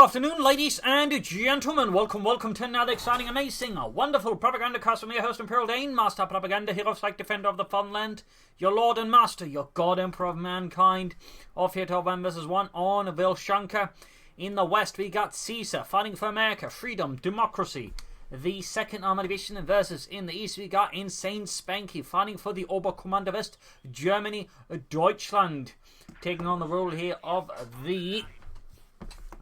afternoon, ladies and gentlemen. Welcome to another exciting, amazing, wonderful Propagandacaster from your host, Imperial Dane, Master Propaganda, Hero, Psych, Defender of the Funland, your Lord and Master, your God Emperor of Mankind. Off here to 1 vs 1 on Vilshanka. In the West, we got Caesar fighting for America, freedom, democracy. The 2nd Armored Division versus in the East, we got Insane Spanky fighting for the Oberkommando West, Germany, Deutschland. Taking on the role here of the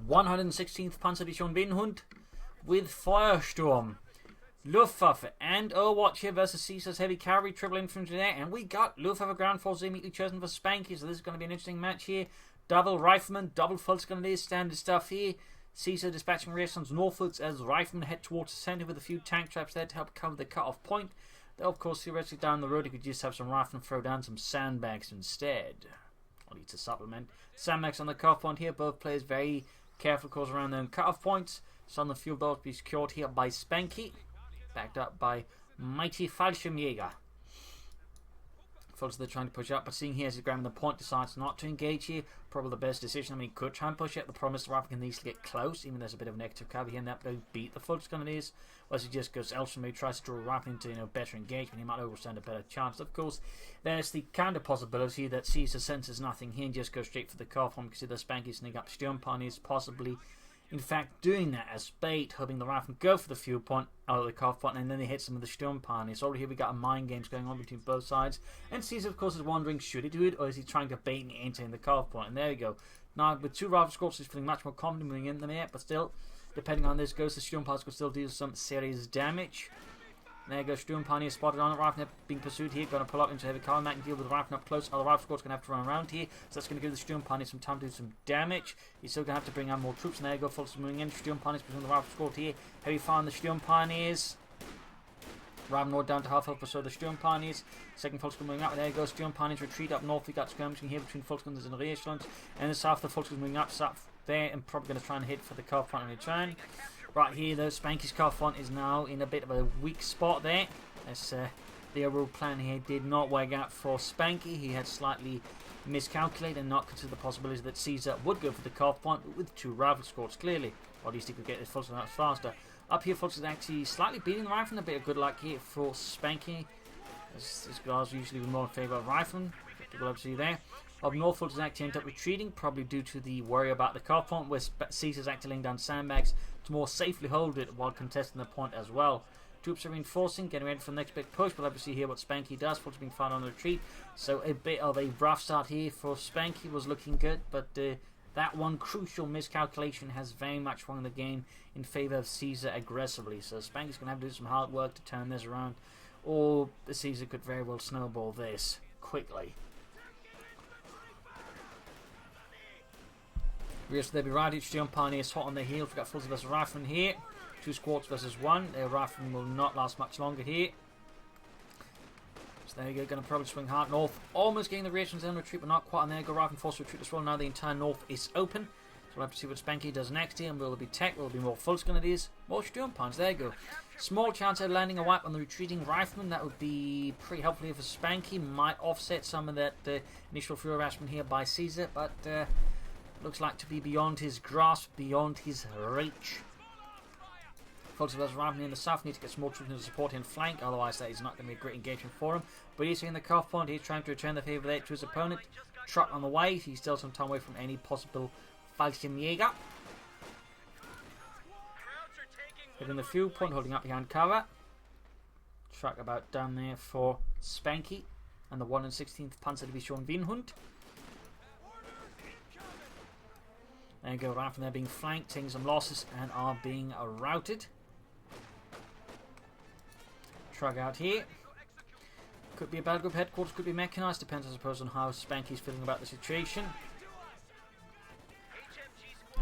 116th Panzer Division Winhund with Feuersturm, Luftwaffe, and Overwatch here versus Caesar's Heavy Cavalry, Triple Infantry there. And we got Luftwaffe Ground Forces immediately chosen for Spanky, so this is going to be an interesting match here. Double Rifleman, double Volksgrenadiers, standard stuff here. Caesar dispatching reactions northwards as Riflemen head towards the centre with a few tank traps there to help cover the cut-off point. Though, of course, theoretically down the road, you could just have some Riflemen throw down some sandbags instead. Or need to supplement. Sandbags on the cut-off point here, both players very careful, of course, around their cut-off points. So on the field doors be secured here by Spanky, backed up by mighty Fallschirmjäger. Folks, they're trying to push up, but seeing here as he's grabbing the point, decides not to engage here. Probably the best decision. I mean, he could try and push it. The problem is the Rifle can easily get close, even there's a bit of negative cover here, and that will beat the Volksgrenadiers. Whereas he just goes elsewhere, maybe tries to draw a Rifle into better engagement. He might overstand a better chance. Of course, there's the counter possibility that Caesar senses nothing here and just goes straight for the car form. You can see the Spanky sneak up Sturmpanies, possibly in fact doing that as bait, hoping the Rifle go for the fuel point out of the car point, and then he hits some of the Sturmpanies. So already here we got a mind games going on between both sides, and Caesar of course is wondering, should he do it or is he trying to bait and enter in the car point? And there you go. Now with 2 Rifle Squads, he's feeling much more confident moving in them here, but still, depending on this goes, the Sturmpanies could still do some serious damage. There goes Sturmpani spotted on it. Rifle being pursued here. Going to pull up into heavy cavalry. Mac can deal with the Rifle up close. Other Rifle Squad's going to have to run around here. So that's going to give the Sturmpani some time to do some damage. He's still going to have to bring out more troops. And there you go. Folks moving in. Sturmpani's between the Rifle Squad here. Heavy fire on the Sturmpanis. Ravenor down to half health for so the Sturmpanis. Second Volksgren moving up. There you go. Sturmpanis retreat up north. We got skirmishing here between Volksgrens and Reichsland. And the south, the Volksgren moving up. South there. And probably going to try and hit for the car front in return. Right here, though, Spanky's car front is now in a bit of a weak spot there. As the overall plan here did not work out for Spanky. He had slightly miscalculated and not considered the possibility that Caesar would go for the car point, but with 2 Rifle Squads clearly. Or at least he could get his Volksgren out faster. Up here, Volksgren is actually slightly beating the Rifleman. A bit of good luck here for Spanky. As guys usually more in favour of Rifleman. We'll obviously there. Up north, Volksgren actually end up retreating, probably due to the worry about the car point, where Caesar's actually laying down sandbags to more safely hold it while contesting the point as well. Troops are reinforcing, getting ready for the next big push. We'll obviously hear what Spanky does. Volksgren being found on the retreat. So a bit of a rough start here for Spanky. Was looking good, but that one crucial miscalculation has very much swung the game in favour of Caesar aggressively. So Spanky's going to have to do some hard work to turn this around, or the Caesar could very well snowball this quickly. They'll be riding Sturmpani is hot on their heels. We've got Fulls versus Rifleman here. 2 squads versus 1. Their Rifleman will not last much longer here. So there you go, going to probably swing hard north. Almost getting the reactions in retreat, but not quite. And there you go, Rifleman force retreat as well. Now the entire north is open. So we'll have to see what Spanky does next here. And will there be tech? Will there be more Volksgrenadiers? More Sturmpans. There you go. Small chance of landing a wipe on the retreating Rifleman. That would be pretty helpful here for Spanky. Might offset some of that initial fuel harassment here by Caesar. But looks like to be beyond his grasp, beyond his reach. Folks versus Rifleman in the south need to get some more troops into support and flank, otherwise that is not going to be a great engagement for him. But he's in the cuff point, he's trying to return the favour there to his opponent. Truck on the way, he's still some time away from any possible Fallschirmjäger. Hitting the fuel point, holding up behind cover. Truck about down there for Spanky and the 116th Panzer Division Winhund. There you go, Riflemen there being flanked, taking some losses and are being routed. Truck out here. Could be a battle group headquarters, could be mechanised, depends I suppose on how Spanky's feeling about the situation.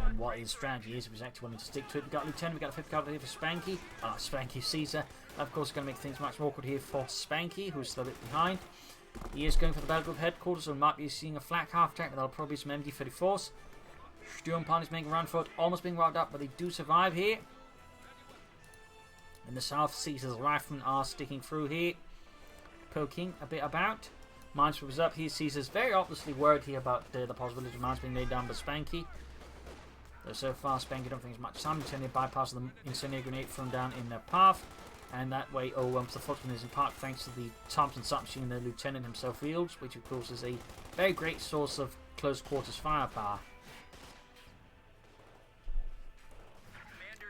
And what his strategy is, if he's actually wanting to stick to it. We've got Lieutenant, we've got a 5th cavalry here for Spanky. Spanky Caesar. Of course, going to make things much more awkward here for Spanky, who's still a bit behind. He is going for the battle group headquarters, so we might be seeing a flak half attack, but that'll probably be some MD-34s. Sturmpan is making a run for it, almost being wiped up, but they do survive here. In the south, Caesar's Riflemen are sticking through here, poking a bit about. Minesweeper's up here. Caesar's very obviously worried here about the possibility of mines being laid down by Spanky. So far, Spanky don't think there's much time. Intending to bypass the incendiary grenade thrown down in their path. And that way, the Footman is in park thanks to the Thompson submachine the Lieutenant himself wields, which of course is a very great source of close quarters firepower.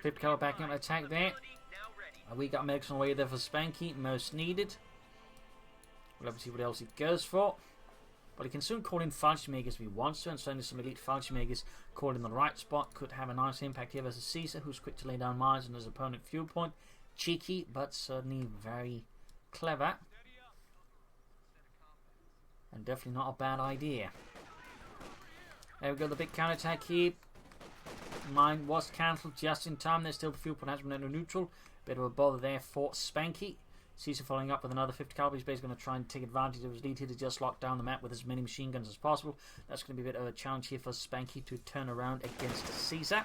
5th Cavalry backing up attack there. We got medics on the way there for Spanky, most needed. We'll have to see what else he goes for. But he can soon call in Fallschirmjäger if he wants to, and certainly some elite Fallschirmjägers called in the right spot could have a nice impact here versus Caesar, who's quick to lay down mines on his opponent fuel point. Cheeky, but certainly very clever. And definitely not a bad idea. There we go, the big counterattack here. Mine was cancelled just in time. There's still the fuel point has been under neutral. Bit of a bother there for Spanky. Caesar following up with another 50 Cavalry. He's basically going to try and take advantage of his lead here to just lock down the map with as many machine guns as possible. That's going to be a bit of a challenge here for Spanky to turn around against Caesar.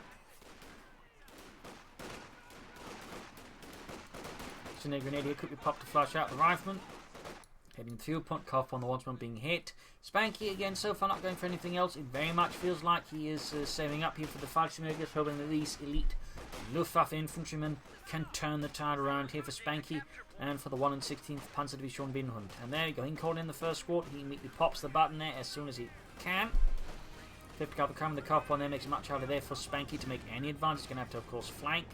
A grenade here quickly popped to flush out the rifleman. Heading through, punt cough on the onesman being hit. Spanky again so far not going for anything else. It very much feels like he is saving up here for the Fallschirmjäger, hoping that these elite Luftwaffe infantrymen can turn the tide around here for Spanky and for the 1 and 16th Panzer Division Binnenhund. And there you go, he called in the first squad. He immediately pops the button there as soon as he can. 5th Cavalry coming, the cough one there makes it much harder there for Spanky to make any advantage. He's going to have to of course flank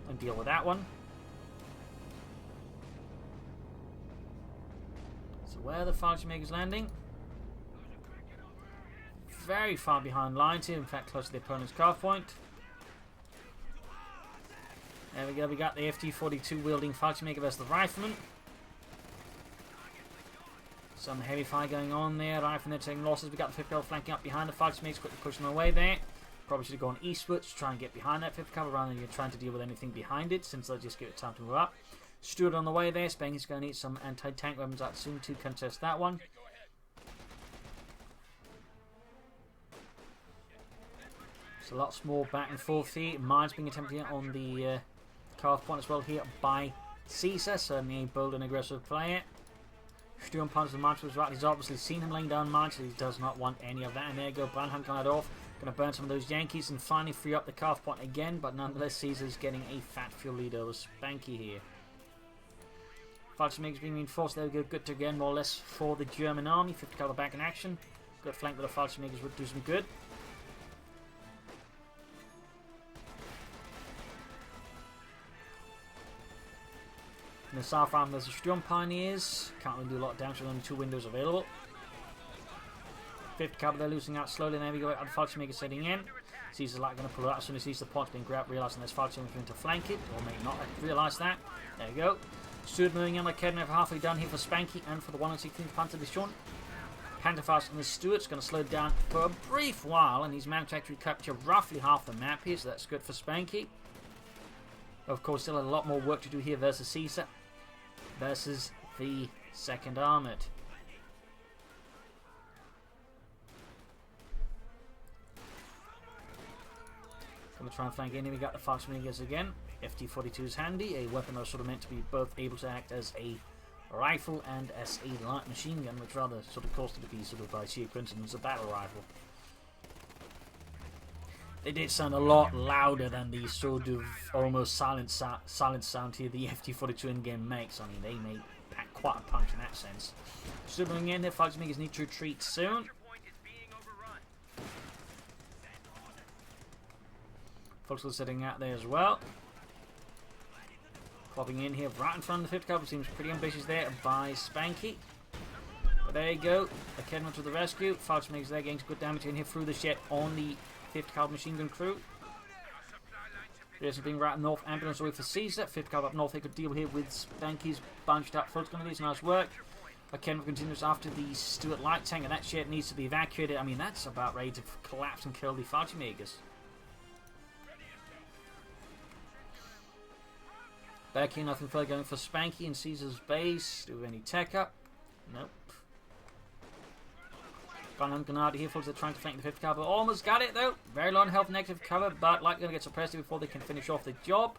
and deal with that one. Where are the Fallschirmjägers landing? Very far behind lines here, in fact close to the opponent's carve point. There we go, we got the FT-42 wielding Fallschirmjäger versus the rifleman. Some heavy fire going on there, rifleman taking losses. We got the 5th Cavalry flanking up behind the Fallschirmjägers, quickly pushing away there. Probably should have gone eastwards to try and get behind that 5th Cavalry rather than trying to deal with anything behind it, since they'll just give it time to move up. Stewart on the way there. Spanky's going to need some anti-tank weapons out soon to contest that one. There's lots more back and forth here. Mines being attempted on the carve point as well here by Caesar. Certainly a bold and aggressive player. Sturm punches the mines was right. He's obviously seen him laying down mines, so he does not want any of that. And there you go, Branham coming off. Going to burn some of those Yankees and finally free up the carve point again. But nonetheless, Caesar's getting a fat fuel lead over Spanky here. Fallschirmjägers being reinforced. There we go, good to again, more or less for the German army. 5th Cavalry back in action. Good flank with the Fallschirmjägers would do some good. In the south arm there's the Sturm Pioneers. Can't really do a lot of damage with only 2 windows available. 5th Cavalry, they're losing out slowly. There we go, the Fallschirmjägers setting in. Caesar's like going to pull it out as soon as he sees the point being grabbed, realising there's Fallschirmjägers going to flank it, or may not realise that. There you go. Stewart moving in like Kedner halfway done here for Spanky and for the 1 and 16th Panther Division. Panther fast and the Stewart's going to slow down for a brief while, and he's managed to actually capture roughly half the map here, so that's good for Spanky. Of course, still a lot more work to do here versus Caesar versus the 2nd Armoured. Going to try and flank in here. We got the Fallschirmjägers again. FT-42 is handy, a weapon that's sort of meant to be both able to act as a rifle and as a light machine gun, which rather sort of caused it to be sort of by sheer coincidence a battle rifle. They did sound a lot louder than the sort of almost silent sound here the FT-42 in-game makes. I mean, they may pack quite a punch in that sense. Still going in there, Fallschirmjägers need to retreat soon. Folks are sitting out there as well. Popping in here right in front of the 5th Cavalry. Seems pretty ambitious there by Spanky. But there you go. A Kedman to the rescue. Fallschirmjägers there getting good damage in here through the shed on the 5th Cavalry machine gun crew. There's being right north. Ambulance away for Caesar. 5th Cavalry up north. They could deal here with Spanky's bunched up folks. Going to do nice work. A Kedman continues after the Stuart light tank, and that shed needs to be evacuated. I mean, that's about ready to collapse and kill the Fallschirmjägers. Back here, nothing further going for Spanky in Caesar's base. Do any tech up? Nope. Gunham Grenadier here, folks. They're trying to flank the 5th Cavalry. Almost got it though. Very low on health, negative cover, but likely going to get suppressed before they can finish off the job.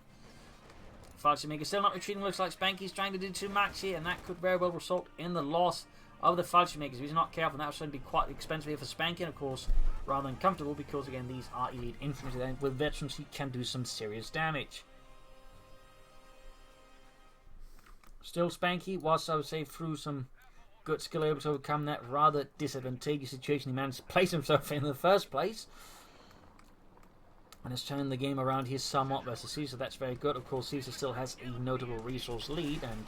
Fallschirmjäger still not retreating. Looks like Spanky's trying to do too much here, and that could very well result in the loss of the Fallschirmjägers. If he's not careful, that will certainly be quite expensive here for Spanky, and of course rather uncomfortable because again these are elite infantry. Then with veterans he can do some serious damage. Still, Spanky was, I would say, through some good skill able to overcome that rather disadvantageous situation he managed to place himself in the first place. And has turned the game around here somewhat versus Caesar. That's very good. Of course, Caesar still has a notable resource lead, and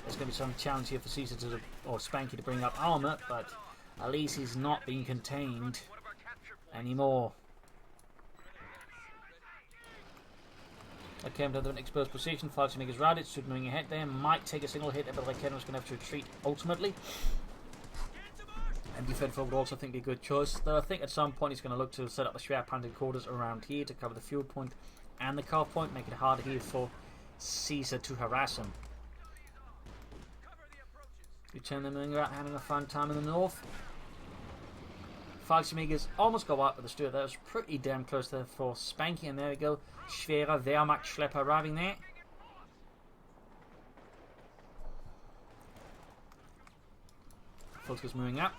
there's going to be some challenge here for Caesar or Spanky to bring up armor, but at least he's not being contained anymore. Okay, to an exposed position. Fallschirmjägers routed, stood moving ahead there. Might take a single hit, but Rakenna's going to have to retreat ultimately. And defend forward also think be a good choice. Though I think at some point he's going to look to set up the Schwerpanzer quarters around here to cover the fuel point and the calf point, make it harder here for Caesar to harass him. Lieutenant Mingrat having a fun time in the north. Fallschirmjägers almost go up with the Stuart. That was pretty damn close there for Spanky, and there we go. Schwerer Wehrmacht-Schlepper arriving there. Volker's moving up.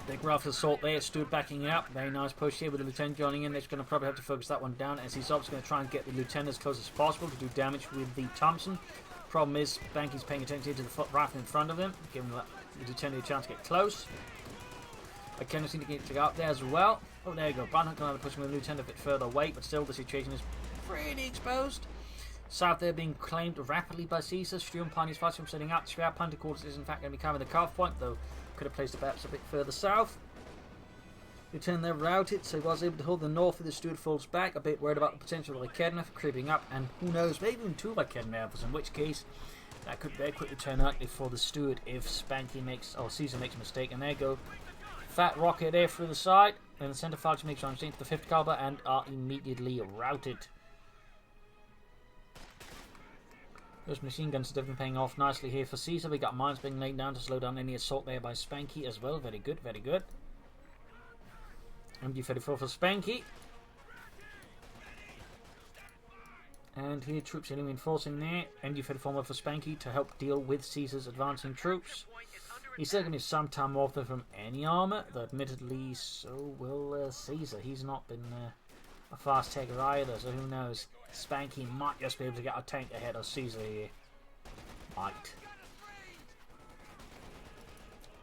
Big rough assault there, Stuart backing it up. Very nice push here with the lieutenant joining in. They're going to probably have to focus that one down as he's obviously going to try and get the lieutenant as close as possible to do damage with the Thompson. Problem is, Spanky's paying attention to the foot rifle in front of him, giving the lieutenant a chance to get close. Rakenna seems to get up there as well. Oh, there you go. Barnhart can either push the lieutenant a bit further away, but still the situation is pretty exposed. South there being claimed rapidly by Caesar. Sturmpani's fighting from setting up. Schwerpanzer quarters is in fact going to be covering the calf point, though could have placed it perhaps a bit further south. Lieutenant there routed, so he was able to hold the north of the Stuart falls back. A bit worried about the potential of Rakenna creeping up, and who knows, maybe even two Rakenna, in which case that could very quickly turn ugly for the Stuart if Spanky makes, or Caesar makes a mistake. And there you go. Fat rocket there through the side, and the centre Fallschirmjägers are into the 5th caliber and are immediately routed. Those machine guns are definitely paying off nicely here for Caesar. We got mines being laid down to slow down any assault there by Spanky as well. Very good, very good. MD-34 for Spanky. And here troops are reinforcing there. MD-34 for Spanky to help deal with Caesar's advancing troops. He's still going to be some time off them from any armour, though admittedly so will Caesar. He's not been a fast taker either, so who knows. Spanky might just be able to get a tank ahead of Caesar here. Might.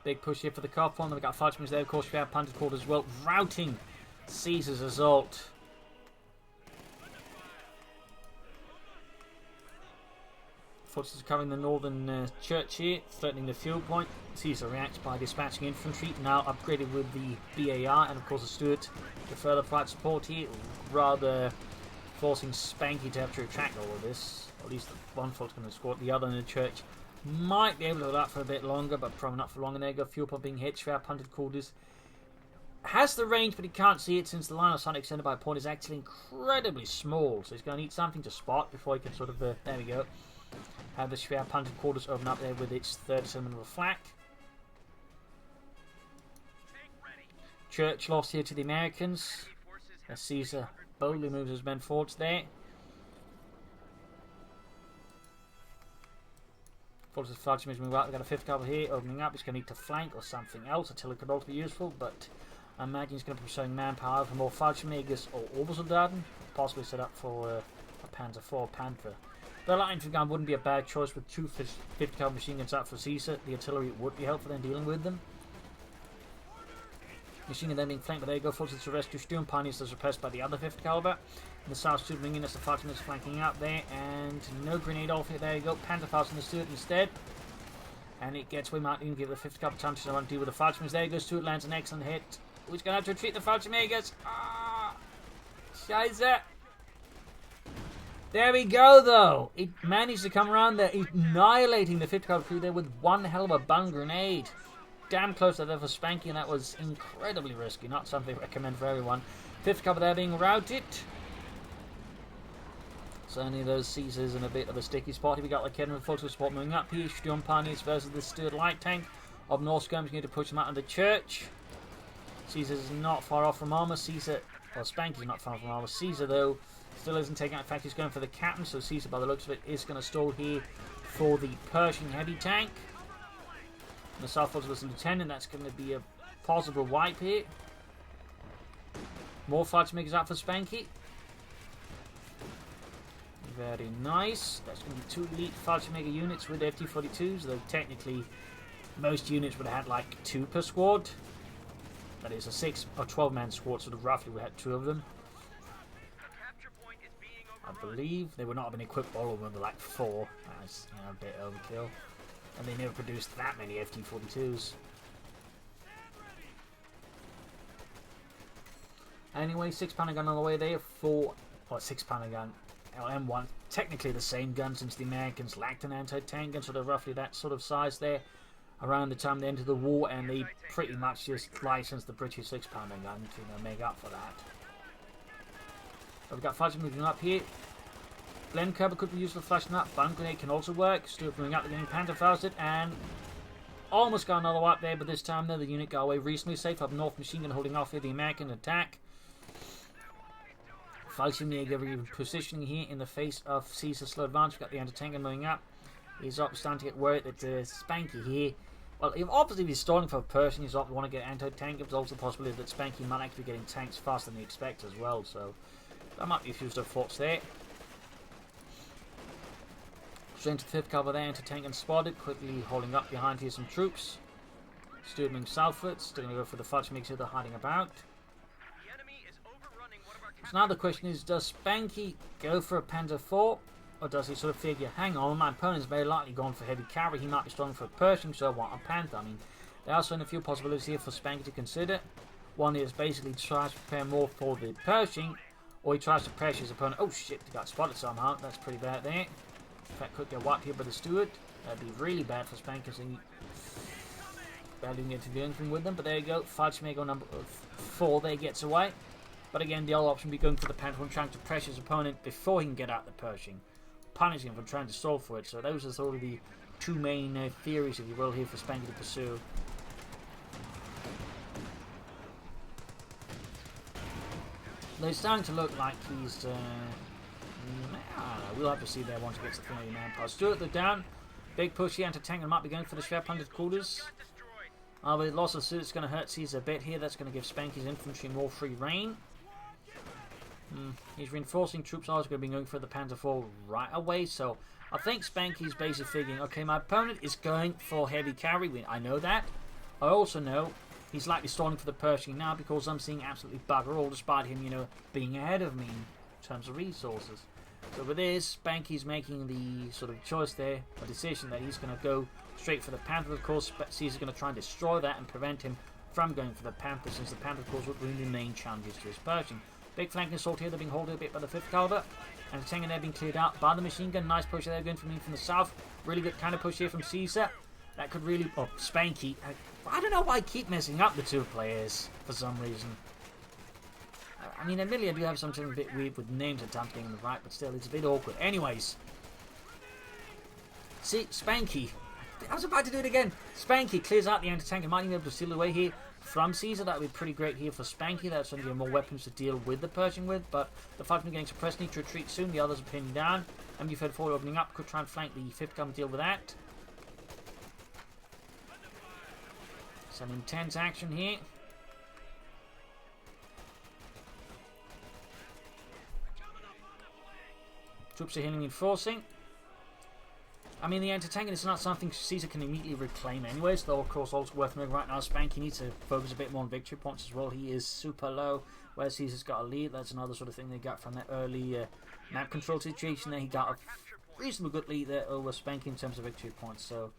Big push here for the calf point. We've got Fallschirmjägers there, of course. We have Panther called as well, routing Caesar's assault. Forces covering the northern church here, threatening the fuel point. Caesar reacts by dispatching infantry, now upgraded with the BAR, and of course the Stuart to further provide support here, rather forcing Spanky to have to retract all of this. Or at least one fault's going to escort the other in the church. Might be able to hold that for a bit longer, but probably not for long. And there you go, fuel pump being hit. Schwerpanzer quarters has the range, but he can't see it since the line of sight extended by a point is actually incredibly small. So he's going to need something to spot before he can sort of, there we go, have the Schwerpanzer quarters open up there with its 30mm flak. Church lost here to the Americans as Caesar boldly moves his men forwards there. Forces Fallschirmjägers move out. We've got a 5th cavalry here opening up. He's going to need to flank or something else. Artillery could also be useful, but I imagine he's going to be showing manpower for more Fallschirmjägers or Obersoldaten, possibly set up for a Panzer IV Panther. The light infantry gun wouldn't be a bad choice with 2 50 caliber machine guns out for Caesar. The artillery would be helpful in dealing with them. Machine gun then being flanked, but there you go. Forces to rescue Sturmpani's as repressed by the other 5th caliber. And the South Stuart moving in as the Fallschirmjägers flanking out there, and no grenade off here. There you go. Panther fires on the Stuart instead. And it gets, we might even give the 5th caliber time to deal with the Fallschirmjägers. There you go. Stuart lands an excellent hit. Who's going to have to retreat the Fallschirmjägers? Ah! Scheiße! There we go, though. It managed to come around there, annihilating the 5th caliber crew there with one hell of a bung grenade. Damn close to that for Spanky, and that was incredibly risky. Not something I recommend for everyone. 5th caliber there being routed. Certainly those Caesars in a bit of a sticky spot. Here we got Rakenna with full support moving up here. Sturmpani's versus the Stuart light tank. Up north skirmish going to push him out of the church. Caesar's not far off from armor. Caesar, well, Spanky's not far from armor. Caesar, though, Still isn't taking out. In fact, he's going for the captain, so Caesar, by the looks of it, is going to stall here for the Pershing heavy tank. And the southwards was the lieutenant. That's going to be a possible wipe here. More Fightmakers out for Spanky. Very nice. That's going to be 2 elite Fightmaker units with FT-42s, though technically most units would have had like 2 per squad. That is a 6 or 12-man squad, sort of roughly we had 2 of them. I believe they would not have been equipped all of them with like 4. That's, you know, a bit overkill. And they never produced that many FT-42s. Anyway, 6-pounder gun on the way there for 6-pounder gun. M1, technically the same gun since the Americans lacked an anti-tank gun, sort of roughly that sort of size there around the time they entered the war, and they pretty much just licensed the British 6-pounder gun to, you know, make up for that. So we've got fighters moving up here. Blend cover could be used for flashing up. Bunk grenade can also work. Stuart moving up, they're getting Panther fausted, and almost got another wipe there, but this time though the unit got away reasonably safe. Up north, machine gun holding off here the American attack. Vilshanka positioning here in the face of Caesar's slow advance. We've got the anti-tank moving up. He's up starting to get worried that Spanky here. Well, obviously he's stalling for Pershing. He's up want to get anti-tank. There's also the possibility that Spanky might actually be getting tanks faster than he expects as well. So that might be a few of thoughts there. Straight to 5th cover there. Anti-tank and spotted. Quickly holding up behind here some troops. Stuart moving southwards. Still going to go for the fudge mix here they're hiding about. So now the question is, does Spanky go for a Panther 4? Or does he sort of figure, hang on, my opponent's very likely gone for heavy cavalry, he might be strong for a Pershing, so I want a Panther. I mean, there are also a few possibilities here for Spanky to consider. One is basically tries to prepare more for the Pershing, or he tries to pressure his opponent. Oh shit, he got spotted somehow, that's pretty bad there. In fact, could get wiped here by the Steward. That'd be really bad for Spanky, so he barely get to do anything with them, but there you go, Fightmaker number 4 there gets away. But again, the other option would be going for the Panther and trying to pressure his opponent before he can get out the Pershing, punishing him for trying to stall for it. So those are sort of the 2 main theories, if you will, here for Spanky to pursue. Though it's starting to look like he's, I don't know, we'll have to see there once he gets the 3 man pass. Stuart, they're down. Big push here, anti-tank and might be going for the Schwerpunted quarters. But the loss of Stuart's going to hurt Caesar a bit here. That's going to give Spanky's infantry more free reign. He's reinforcing troops. Also going to be going for the Panther 4 right away. So I think Spanky's basically figuring, okay, my opponent is going for heavy cavalry. I know that. I also know he's likely stalling for the Pershing now because I'm seeing absolutely bugger all, despite him, you know, being ahead of me in terms of resources. So with this, Spanky's making the sort of choice there, a decision that he's going to go straight for the Panther. Of course, Caesar's going to try and destroy that and prevent him from going for the Panther, since the Panther, of course, would bring the main challenges to his Pershing. Big flanking assault here, they're being held a bit by the 5th caliber. And the tank and they're being cleared out by the machine gun. Nice push there, going from the south. Really good kind of push here from Caesar. That could really... Oh, Spanky. I don't know why I keep messing up the 2 players for some reason. I mean, admittedly, I do have something a bit weird with names at times getting them right, but still, it's a bit awkward. Anyways. See, Spanky. I was about to do it again. Spanky clears out the anti-tank and might even be able to steal away here from Caesar. That would be pretty great here for Spanky. That's going to give him more weapons to deal with the Pershing with. But the fighters are getting suppressed, need to retreat soon. The others are pinning down. MD-34 opening up. Could try and flank the 5th gun to deal with that. Some intense action here. Troops are healing and reinforcing. I mean, the anti-tank is not something Caesar can immediately reclaim anyways, though of course also worth noting right now, Spanky needs to focus a bit more on victory points as well. He is super low, where Caesar's got a lead. That's another sort of thing they got from that early map control situation there. He got a reasonably good lead there over Spanky in terms of victory points, so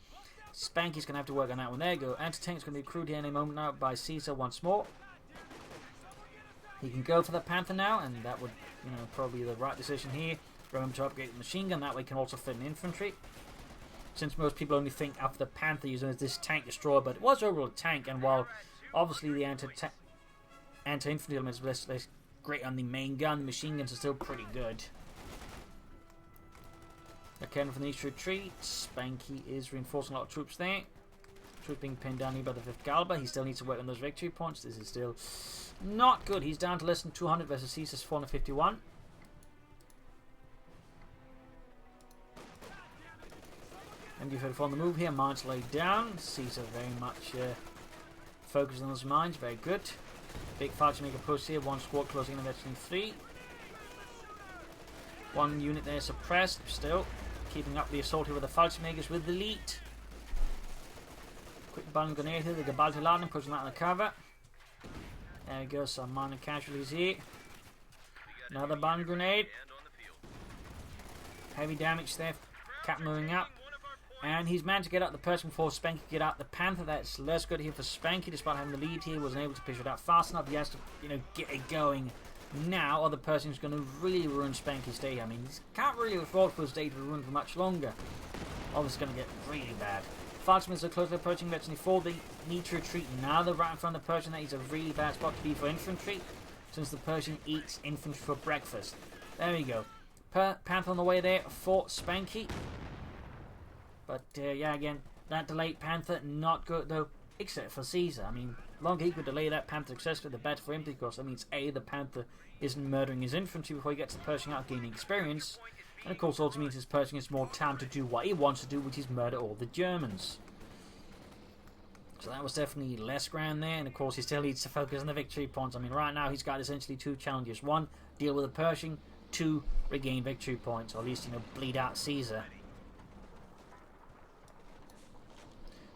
Spanky's going to have to work on that one. There you go. Anti-tank's going to be accrued here in a moment now by Caesar once more. He can go for the Panther now, and that would, you know, probably be the right decision here. Remember to upgrade the machine gun, that way can also fit an infantry. Since most people only think of the Panther using this tank destroyer, but it was overall a tank, and while obviously the anti-infantry elements are less great on the main gun, the machine guns are still pretty good. Okay, from the east retreat, Spanky is reinforcing a lot of troops there. Troops being pinned down here by the 5th caliber. He still needs to work on those victory points. This is still not good. He's down to less than 200 versus Caesar's 451. MD-34 on the move here. Mines laid down. Caesar very much focused on those mines. Very good. Big fight to make a push here. One squad closing in eventually 3. One unit there suppressed. Still keeping up the assault here with the fight makers with the lead. Quick bang grenade here. The Gabalti Lightning pushing that on the cover. There we go. Some minor casualties here. Another bang grenade. Heavy damage there. Cap moving up. And he's managed to get out the Pershing before Spanky get out the Panther. That's less good here for Spanky, despite having the lead here. Wasn't able to push it out fast enough. He has to, get it going now, or the Pershing's going to really ruin Spanky's day. I mean, he can't really afford for his day to be ruined for much longer. All this is going to get really bad. Fighters are close to approaching eventually 4. They need to retreat now. They're right in front of the Pershing. That is a really bad spot to be for infantry, since the Pershing eats infantry for breakfast. There we go. Panther on the way there for Spanky. But, yeah, again, that delayed Panther, not good, though, except for Caesar. I mean, the longer he could delay that Panther successfully, the better for him, because that means, A, the Panther isn't murdering his infantry before he gets the Pershing out gaining experience. And, of course, also means his Pershing has more time to do what he wants to do, which is murder all the Germans. So that was definitely less ground there, and, of course, he still needs to focus on the victory points. I mean, right now, he's got essentially 2 challenges. 1, deal with the Pershing. 2, regain victory points, or at least, bleed out Caesar.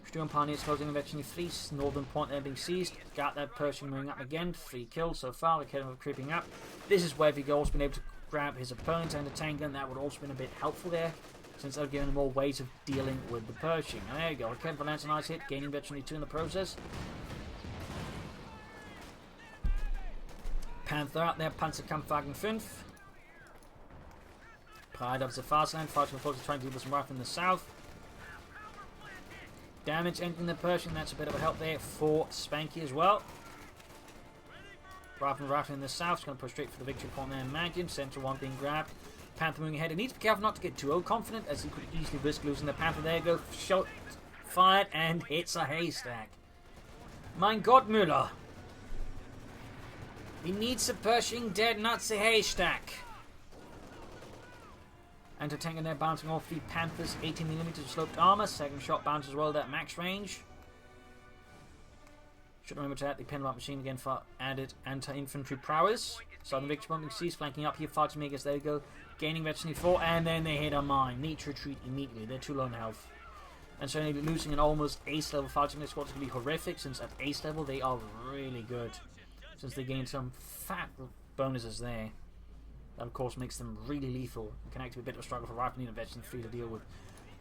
Stuart Pioneers closing eventually 3. Northern point there being seized. Got that Pershing moving up again. 3 kills so far. The Kevin creeping up. This is where Vigor's been able to grab his opponent and a tank gun. That would also been a bit helpful there, since they're giving him more ways of dealing with the Pershing. And there you go. Kevin lands a nice hit, gaining eventually 2 in the process. Panther out there. Panzerkampfwagen 5. Pride up the fast line. Fighting the forces trying to do some rough in the south. Damage entering the Pershing, that's a bit of a help there for Spanky as well. Rifle in the south, is going to push straight for the victory point there. Imagine, Central 1 being grabbed. Panther moving ahead. He needs to be careful not to get too overconfident, as he could easily risk losing the Panther. There you go, shot, fired, and hits a haystack. Mein Gott, Müller. He needs the Pershing dead, not the haystack. Anti-tank in there bouncing off the Panther's 18mm sloped armor. Second shot bounces as well at max range. Should remember to add the Penlock machine again for added anti-infantry prowess. Southern victory pumping seas flanking up here. Fighting makers, there you go. Gaining eventually 4, and then they hit a mine. Need to retreat immediately. They're too low in health. And so losing an almost ace level fighting mech squad is going to be horrific, since at ace level they are really good. Since they gain some fat bonuses there. That, of course, makes them really lethal. It can actually be a bit of a struggle for Rifle and Veteran 3 to deal with.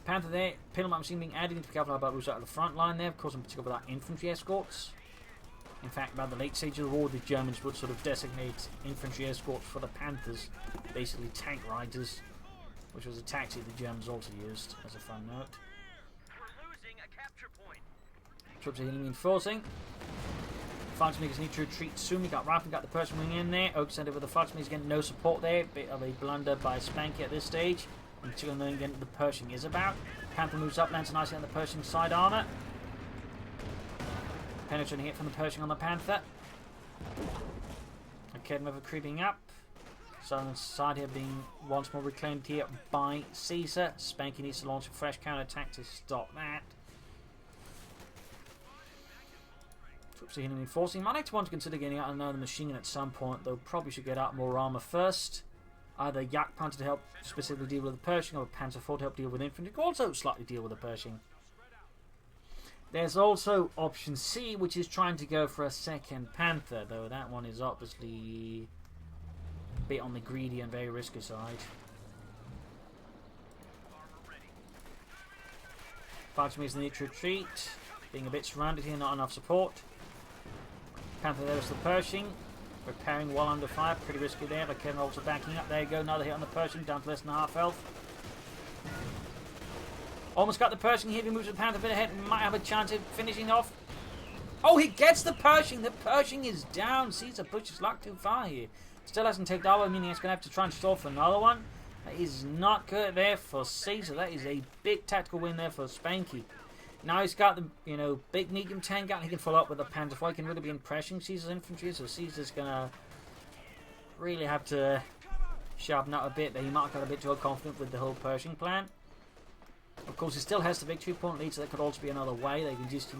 Panther there, Penlock machine being added. Need to be careful about moves out of the front line there, of course, in particular with our infantry escorts. In fact, by the late stage of the war, the Germans would sort of designate infantry escorts for the Panthers, basically tank riders, which was a tactic the Germans also used, as a fun note. Troops are healing reinforcing. Fighting makers need to retreat soon. We got Rifle, got the Pershing wing in there. Oak sent over the fighting makers, getting no support there. Bit of a blunder by Spanky at this stage. And still knowing again what the Pershing is about. Panther moves up, lands nicely on the Pershing side armor. Penetrating hit from the Pershing on the Panther. Okay, another creeping up. Southern side here being once more reclaimed here by Caesar. Spanky needs to launch a fresh counterattack to stop that. Troops are healing reinforcing. Might actually want to consider getting out another machine gun at some point, though probably should get out more armor first. Either Yak Panther to help specifically deal with the Pershing, or Panzer IV to help deal with infantry, also slightly deal with the Pershing. There's also option C, which is trying to go for a second Panther, though that one is obviously a bit on the greedy and very risky side. Fighting makes the need to retreat, being a bit surrounded here, not enough support. Panther there is the Pershing, repairing while under fire, pretty risky there, but Kevin also backing up. There you go, another hit on the Pershing, down to less than half health. Almost got the Pershing here. If he moves the Panther a bit ahead, might have a chance of finishing off. Oh, he gets the Pershing. The Pershing is down. Caesar pushes luck too far here. Still hasn't taken over, meaning it's going to have to try and stall for another one. That is not good there for Caesar. That is a big tactical win there for Spanky. Now he's got the big medium tank gun. He can follow up with the Panther IV. He can really be impressing Caesar's infantry. So Caesar's going to really have to sharpen up a bit. But he might have got a bit too confident with the whole Pershing plan. Of course, he still has the victory point lead, so that could also be another way. They can just,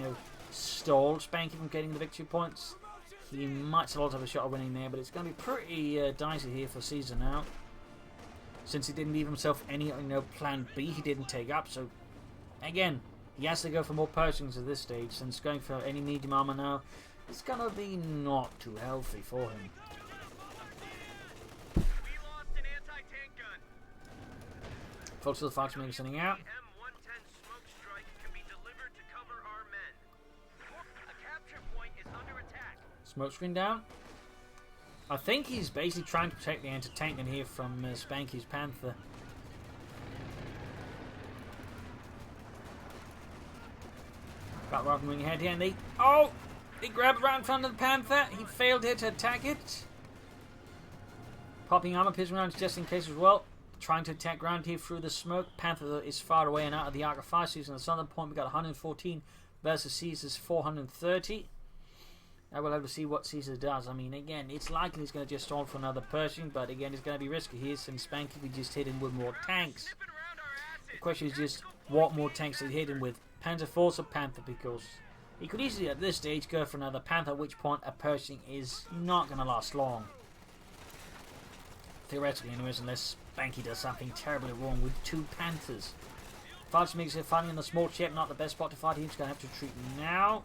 stall Spanky from getting the victory points. He might still also have a shot of winning there, but it's going to be pretty dicey here for Caesar now. Since he didn't leave himself any, plan B, he didn't take up. So, again, he has to go for more Pershings at this stage, since going for any medium armor now is going to be not too healthy for him. Folks of the Foxmen sending out. Smoke screen down. I think he's basically trying to protect the anti-tank in here from Spanky's Panther. Got right wing ahead here, and he grabbed right in front of the Panther. He failed here to attack it. Popping armor piercing rounds just in case as well. Trying to attack ground here through the smoke. Panther is far away and out of the arc of fire. So using the southern point, we got 114 versus Caesar's 430. Now we'll have to see what Caesar does. I mean, again, it's likely he's going to just stall for another Pershing, but again, it's going to be risky here since Spanky we just hit him with more tanks. The question is just what more tanks did he hit him with? Panther Force or Panther? Because he could easily at this stage go for another Panther, at which point a Pershing is not going to last long. Theoretically, anyways, unless Spanky does something terribly wrong with two Panthers. Fights makes it fighting in the small chip, not the best spot to fight. He's going to have to retreat now.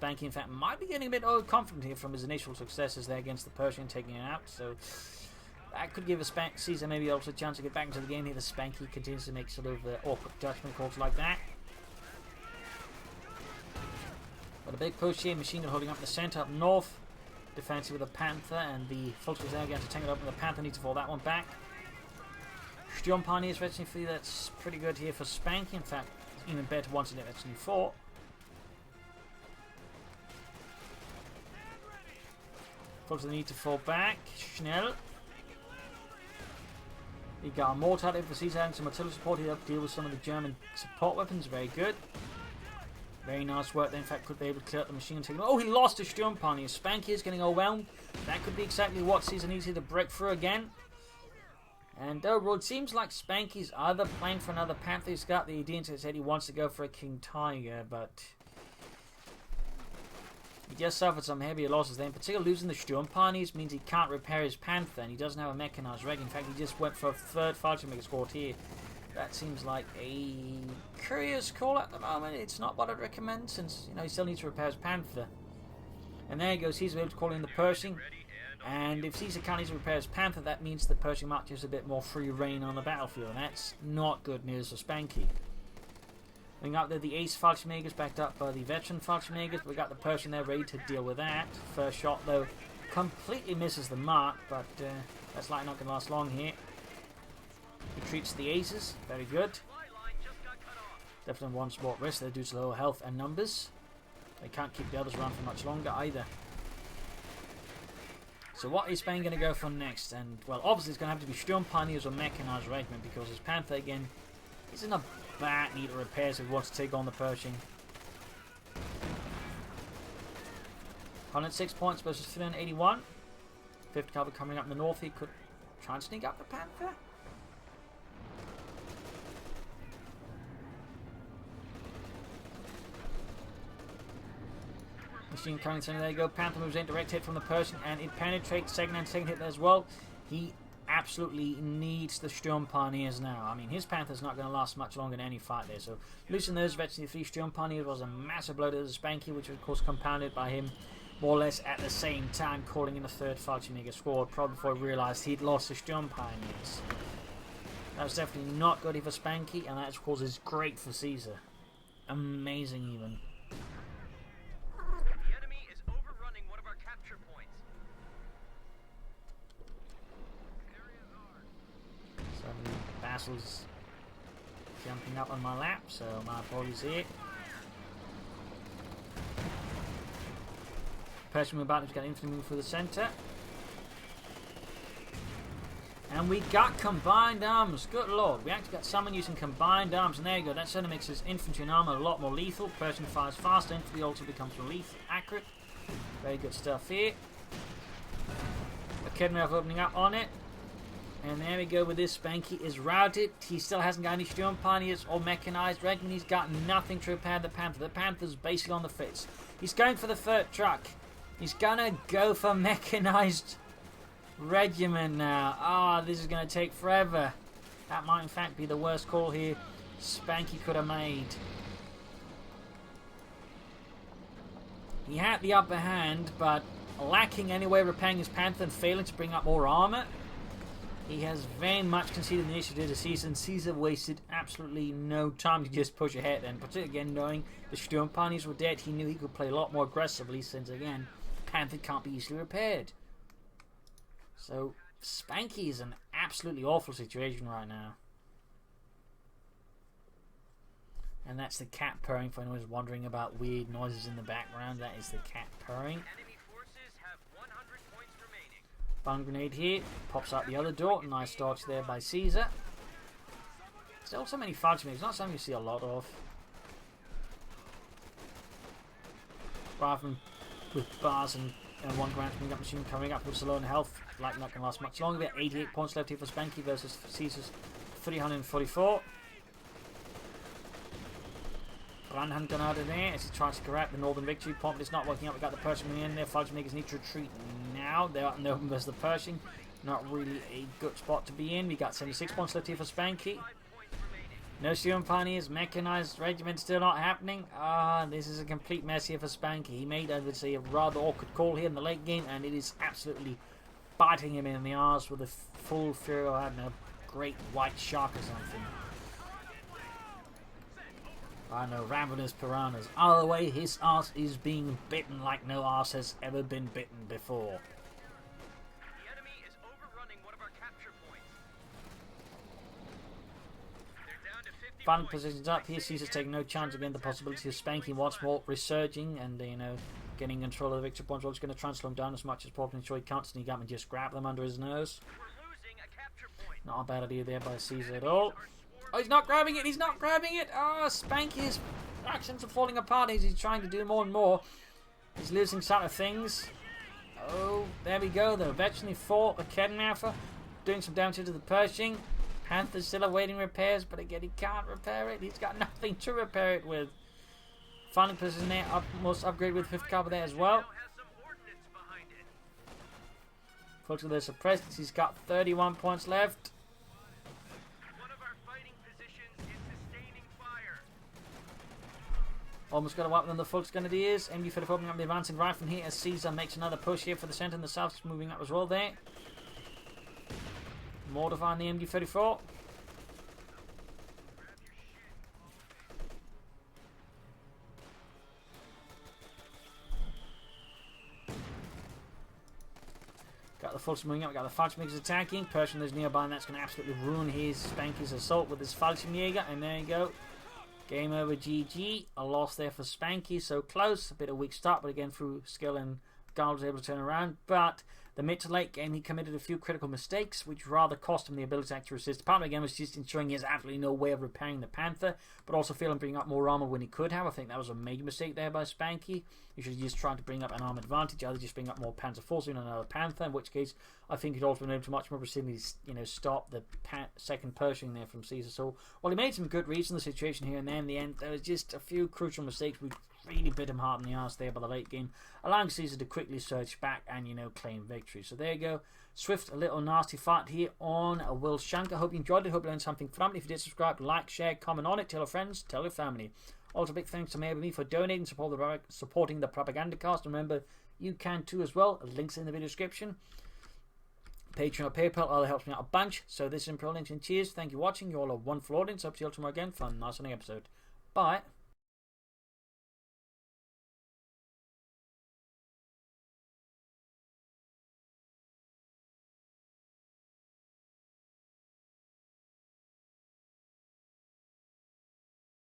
Spanky, in fact, might be getting a bit overconfident here from his initial successes there against the Pershing, taking it out. So that could give a Caesar maybe also a chance to get back into the game here. The Spanky continues to make sort of awkward judgment calls like that. But a big push here. Machine gun holding up the centre up north. Defensive with the Panther, and the Fulters there again to tank it up, and the Panther needs to fall that one back. Sturm Pioneers Veteran 3, that's pretty good here for Spanky. In fact, even better once in Veteran 4. Fulters need to fall back. Schnell. He got a mortar out for Caesar, having some artillery support here to deal with some of the German support weapons. Very good. Very nice work there. In fact, could be able to clear up the machine gun. Oh, he lost to Sturm Pioneer. Spanky is getting overwhelmed. That could be exactly what Caesar needs here to break through again. And overall, it seems like Spanky's either playing for another Panther. He's got the idea into his head he wants to go for a King Tiger, but he just suffered some heavier losses there. In particular, losing the Sturm Pioneers means he can't repair his Panther, and he doesn't have a mechanized reg. In fact, he just went for a third fighter mega squad here. That seems like a curious call at the moment. It's not what I'd recommend, since he still needs to repair his Panther. And there he goes. He's able to call in the Pershing. And if Caesar can't easily repair his Panther, that means the Pershing might just a bit more free reign on the battlefield. And that's not good news for Spanky. Going up there, the Ace Fallschirmjägers backed up by the Veteran Fallschirmjägers. We got the Pershing there ready to deal with that. First shot, though, completely misses the mark, but that's likely not going to last long here. Retreats the Aces, very good. Definitely one sport risk there due to lower health and numbers. They can't keep the others around for much longer either. So what is Spain going to go for next? And well, obviously it's going to have to be Sturm Pioneers or Mechanized Regiment, because his Panther again is in a bad need of repairs if he wants to take on the Pershing. 106 points versus 381. 5th cover coming up in the north. He could try and sneak up the Panther. Machine coming center, there you go. Panther moves in, direct hit from the Pershing, and it penetrates second and second hit there as well. He absolutely needs the Sturm Pioneers now. I mean, his Panther's not going to last much longer in any fight there. So losing those Veteran 3 Sturm Pioneers was a massive blow to the Spanky, which was of course compounded by him more or less at the same time calling in the third Fallschirmjäger squad, probably before he realised he'd lost the Sturm Pioneers. That was definitely not good for Spanky, and that of course is great for Caesar. Amazing even. Vassals jumping up on my lap, so my apologies here. Pershing about to get infantry move through the centre. And we got combined arms. Good lord, we actually got someone using combined arms, and there you go. That certainly makes his infantry and armour a lot more lethal. Pershing fires faster, infantry also becomes more lethal, accurate. Very good stuff here. The Kedmirov opening up on it. And there we go with this. Spanky is routed. He still hasn't got any Sturm Pioneers or mechanized regiment. He's got nothing to repair the Panther. The Panther's basically on the fritz. He's going for the third truck. He's gonna go for mechanized regiment now. Ah, this is gonna take forever. That might in fact be the worst call here Spanky could have made. He had the upper hand, but lacking any way of repairing his Panther and failing to bring up more armor, he has very much conceded the initiative to Decisive, and Caesar wasted absolutely no time to just push ahead. And particularly again, knowing the Sturm Pioneers were dead, he knew he could play a lot more aggressively, since again, Panther can't be easily repaired. So Spanky is an absolutely awful situation right now. And that's the cat purring, for anyone who's wondering about weird noises in the background. That is the cat purring. Bomb grenade here. Pops out the other door. Nice dodge there by Caesar. Still so many fudge moves. Not something you see a lot of. Rather than with bars and one ground machine coming up with Salone health. Like not going to last much longer. We have 88 points left here for Spanky versus Caesar's 344. Brandhand gun out of there as he tries to correct the Northern victory point, but it's not working out. We got the Pershing in there. Fudge makers need to retreat now. They're out in the open versus the Pershing. Not really a good spot to be in. We got 76 points left here for Spanky. No Sturm Pioneers, mechanized regiment still not happening. This is a complete mess here for Spanky. He made, I would say, a rather awkward call here in the late game, and it is absolutely biting him in the arse with a full fury. I don't know, great white shark or something. I know, ravenous piranhas. Either way, his arse is being bitten like no arse has ever been bitten before. The enemy is overrunning one of our capture points. They're down to 50 Final points. positions up here. Caesar's taking no chance again. The possibility of Spanky once more resurging and, getting control of the victory points. We're just going to try and slow him down as much as possible. Ensure he can't sneak up and just grab them under his nose. We're losing a capture point. Not a bad idea there by Caesar at all. Oh, he's not grabbing it! He's not grabbing it! Spanky's actions are falling apart as he's trying to do more and more. He's losing sight of things. Oh, there we go though. Eventually fought the Kednaffer, doing some damage to the Pershing. Panther's still awaiting repairs, but again, he can't repair it. He's got nothing to repair it with. Final position there, must upgrade with 5th Cavalry there as well. Fortunately, they're suppressed. He's got 31 points left. Almost got a weapon on the Fulk's Grenadiers. MD for the opening up the advancing rifle here as Caesar makes another push here for the centre and the south, moving up as well there. Mortifying the MD-34. Got the Fulks moving up, we got the Fallschirmjäger attacking. Pershing is nearby, and that's going to absolutely ruin his Spanky's assault with his Fallschirmjäger. And there you go. Game over, GG. A loss there for Spanky, so close. A bit of a weak start, but again, through skill and guile was able to turn around. But the mid to late game, he committed a few critical mistakes, which rather cost him the ability to actually resist. Part of the game was just ensuring he has absolutely no way of repairing the Panther, but also failing to bring up more armor when he could have. I think that was a major mistake there by Spanky. He should have just tried to bring up an armor advantage, either just bring up more Panther force in another Panther, in which case I think he'd also been able to much more precisely, stop the second Pershing there from Caesar. So, while he made some good reads in the situation here and there, in the end, there was just a few crucial mistakes which really bit him hard in the arse there by the late game, allowing Caesar to quickly surge back and, claim victory. So there you go. Swift, a little nasty fight here on Vilshanka. Hope you enjoyed it. Hope you learned something from it. If you did, subscribe, like, share, comment on it. Tell your friends, tell your family. Also, big thanks to me for donating, supporting the Propagandacast. Remember, you can too as well. Links in the video description. Patreon or PayPal, all helps me out a bunch. So this is Imperial Links and cheers. Thank you for watching. You all are a wonderful audience. Hope to see you all tomorrow again for a nice episode. Bye.